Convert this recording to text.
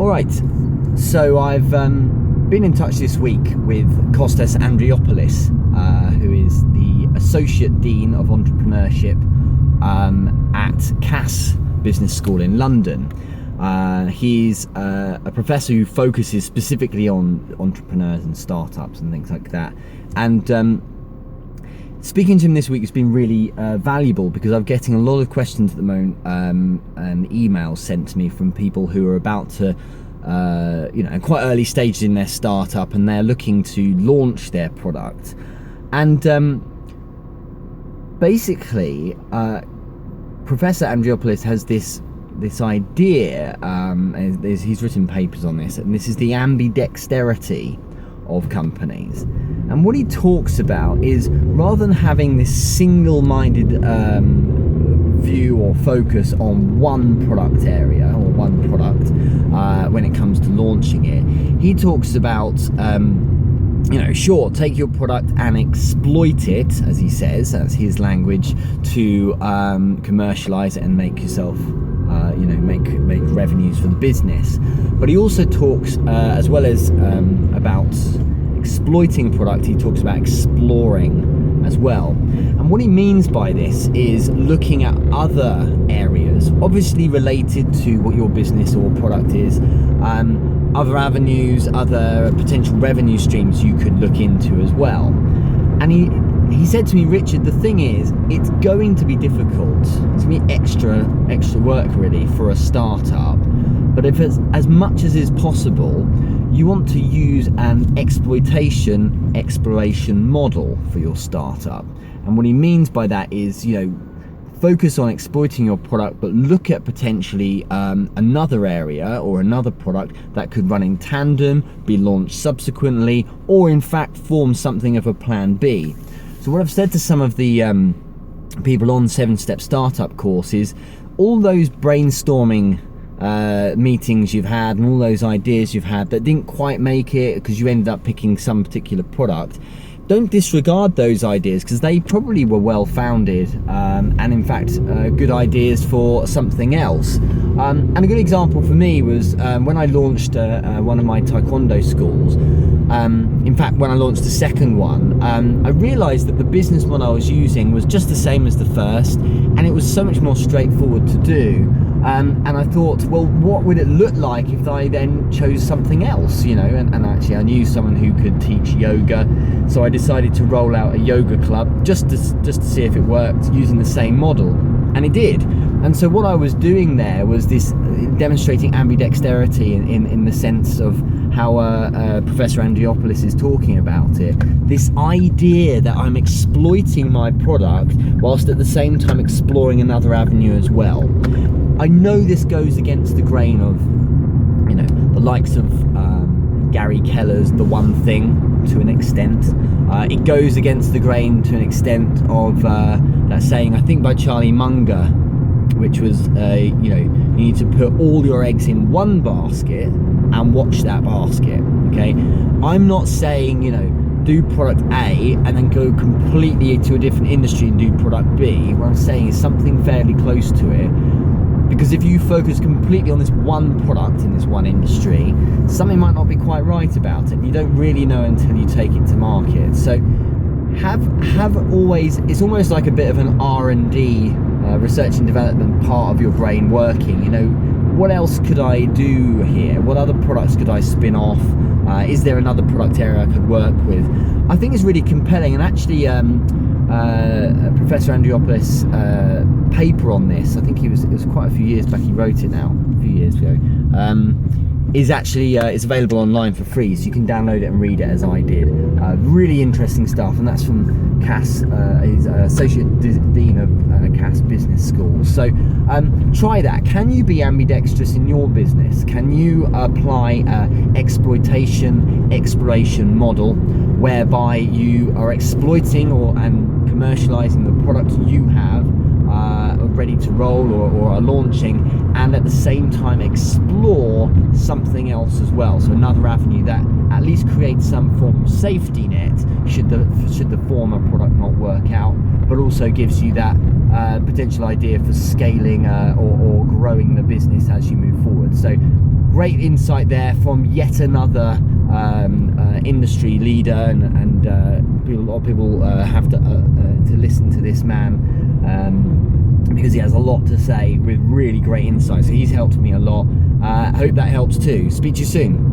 Alright, so I've been in touch this week with Costas Andriopoulos, who is the Associate Dean of Entrepreneurship at CASS Business School in London. He's a professor who focuses specifically on entrepreneurs and startups and things like that. And speaking to him this week has been really valuable, because I'm getting a lot of questions at the moment and emails sent to me from people who are about to, in quite early stages in their startup, and they're looking to launch their product. And basically, Professor Andriopoulos has this idea, he's written papers on this, and this is the ambidexterity of companies. And what he talks about is, rather than having this single-minded view or focus on one product area or one product when it comes to launching it, he talks about sure, take your product and exploit it, as he says, that's his language, to commercialize it and make yourself make revenues for the business. But he also talks, as well as about exploiting product, he talks about exploring as well. And what he means by this is looking at other areas, obviously related to what your business or product is, other avenues, other potential revenue streams you could look into as well. And he said to me, Richard, the thing is, it's going to be difficult. It's going to be extra work really for a startup. But if it's as much as is possible, you want to use an exploitation-exploration model for your startup. And what he means by that is, focus on exploiting your product, but look at potentially another area or another product that could run in tandem, be launched subsequently, or in fact form something of a plan B. So what I've said to some of the people on 7-Step Startup course is, all those brainstorming meetings you've had and all those ideas you've had that didn't quite make it because you ended up picking some particular product, don't disregard those ideas, because they probably were well founded and in fact good ideas for something else. And a good example for me was when I launched one of my taekwondo schools. In fact, when I launched the second one, I realized that the business model I was using was just the same as the first, and it was so much more straightforward to do. And I thought, well, what would it look like if I then chose something else, and actually I knew someone who could teach yoga, so I decided to roll out a yoga club just to see if it worked using the same model, and it did. And so what I was doing there was this demonstrating ambidexterity in the sense of how Professor Andriopoulos is talking about it. This idea that I'm exploiting my product whilst at the same time exploring another avenue as well. I know this goes against the grain of, the likes of Gary Keller's The One Thing to an extent. It goes against the grain to an extent of that saying, I think by Charlie Munger, which was, you need to put all your eggs in one basket and watch that basket, okay? I'm not saying, do product A and then go completely to a different industry and do product B. What I'm saying is something fairly close to it. Because if you focus completely on this one product in this one industry, something might not be quite right about it. You don't really know until you take it to market. So have always, it's almost like a bit of an R&D, research and development part of your brain working. What else could I do here? What other products could I spin off? Is there another product area I could work with? I think it's really compelling, and actually Professor Andriopoulos' paper on this, I think it was quite a few years back, he wrote it now, a few years ago, is actually is available online for free, so you can download it and read it as I did. Really interesting stuff, and that's from CASS, he's Associate Dean of CASS Business School. So try that. Can you be ambidextrous in your business? Can you apply exploitation-exploration model, whereby you are exploiting and commercializing the product you have ready to roll or are launching, and at the same time explore something else as well, so another avenue that at least creates some form of safety net should the former product not work out, but also gives you that potential idea for scaling or growing the business as you move forward. So great insight there from yet another industry leader, and a lot of people have to listen to this man because he has a lot to say with really great insight. So he's helped me a lot. Hope that helps too. Speak to you soon.